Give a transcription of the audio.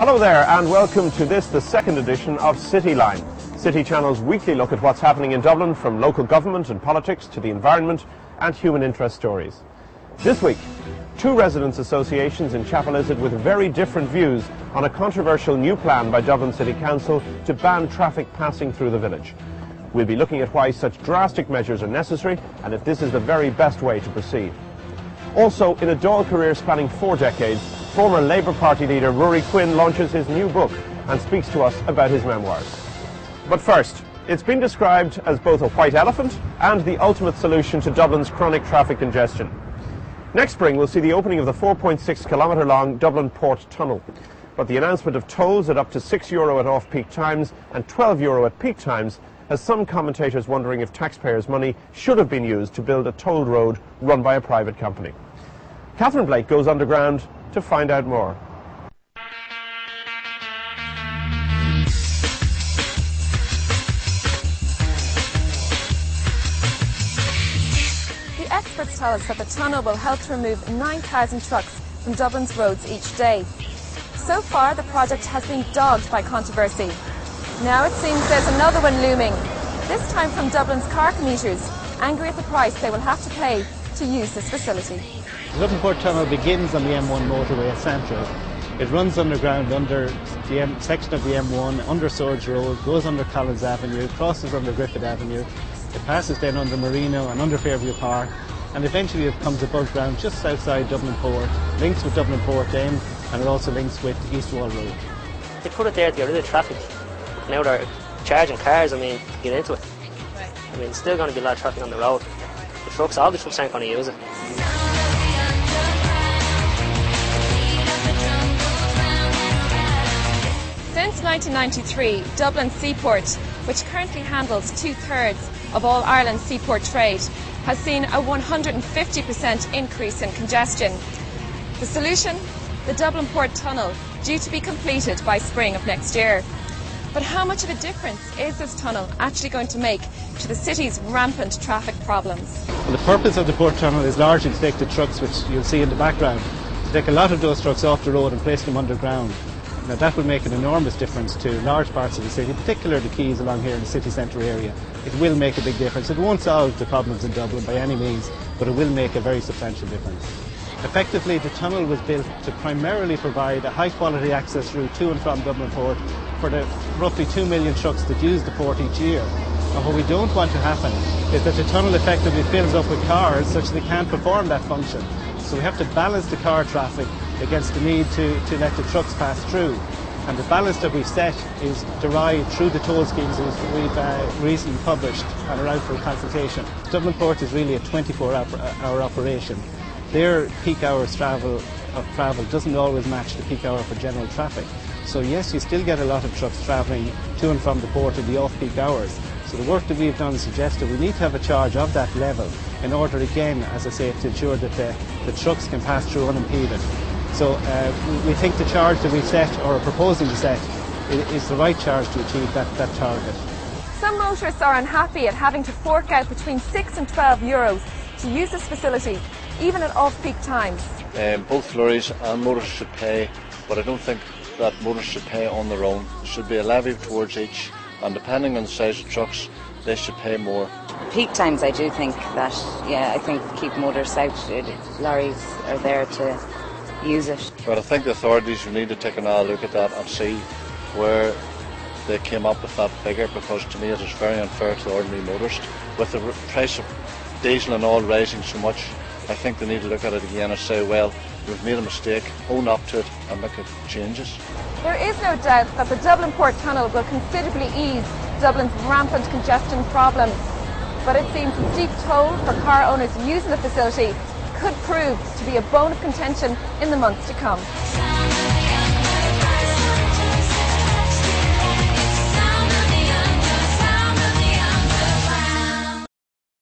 Hello there and welcome to this, the second edition of City Line, City Channel's weekly look at what's happening in Dublin, from local government and politics to the environment and human interest stories. This week, two residents' associations in Chapel Izard with very different views on a controversial new plan by Dublin City Council to ban traffic passing through the village. We'll be looking at why such drastic measures are necessary and if this is the very best way to proceed. Also, in a dual career spanning 4 decades, former Labour Party leader Ruairi Quinn launches his new book and speaks to us about his memoirs. But first, it's been described as both a white elephant and the ultimate solution to Dublin's chronic traffic congestion. Next spring we'll see the opening of the 4.6 kilometre long Dublin Port Tunnel. But the announcement of tolls at up to €6 at off-peak times and €12 at peak times has some commentators wondering if taxpayers' money should have been used to build a tolled road run by a private company. Catherine Blake goes underground to find out more. The experts tell us that the tunnel will help to remove 9,000 trucks from Dublin's roads each day. So far, the project has been dogged by controversy. Now it seems there's another one looming, this time from Dublin's car commuters, angry at the price they will have to pay to use this facility. The Dublin Port Tunnel begins on the M1 motorway at Central. It runs underground under the section of the M1, under Swords Road, goes under Collins Avenue, crosses under Griffith Avenue, it passes then under Marino and under Fairview Park, and eventually it comes above ground just outside Dublin Port, links with Dublin Port End, and it also links with East Wall Road. They put it there to get rid of traffic. Now they're charging cars, to get into it. There's still going to be a lot of traffic on the road. All the trucks aren't going to use it. Since 1993, Dublin Seaport, which currently handles 2/3 of all Ireland's seaport trade, has seen a 150% increase in congestion. The solution? The Dublin Port Tunnel, due to be completed by spring of next year. But how much of a difference is this tunnel actually going to make to the city's rampant traffic problems? Well, the purpose of the Port Tunnel is largely to take the trucks, which you'll see in the background, to take a lot of those trucks off the road and place them underground. Now that will make an enormous difference to large parts of the city, particularly the quays along here in the city centre area. It will make a big difference. It won't solve the problems in Dublin by any means, but it will make a very substantial difference. Effectively, the tunnel was built to primarily provide a high-quality access route to and from Dublin Port for the roughly 2 million trucks that use the port each year. And what we don't want to happen is that the tunnel effectively fills up with cars such that they can't perform that function. So we have to balance the car traffic against the need to let the trucks pass through. And the balance that we've set is derived through the toll schemes that we've recently published and are out for consultation. Dublin Port is really a 24-hour operation. Their peak hours travel doesn't always match the peak hour for general traffic. So yes, you still get a lot of trucks travelling to and from the port in the off-peak hours. So the work that we've done suggests that we need to have a charge of that level in order, again, as I say, to ensure that the trucks can pass through unimpeded. So we think the charge that we've set, or are proposing to set, is the right charge to achieve that target. Some motorists are unhappy at having to fork out between €6 and €12 to use this facility, even at off-peak times. Both lorries and motorists should pay, but I don't think that motorists should pay on their own. There should be a levy towards each, and depending on the size of trucks, they should pay more. Peak times, I do think that, I think keep motorists out. Lorries are there to use it. But I think the authorities will need to take another look at that and see where they came up with that figure, because to me it is very unfair to the ordinary motorist. With the price of diesel and oil rising so much, I think they need to look at it again and say, well, we've made a mistake, own up to it and make changes. There is no doubt that the Dublin Port Tunnel will considerably ease Dublin's rampant congestion problems. But it seems the steep toll for car owners using the facility could prove to be a bone of contention in the months to come.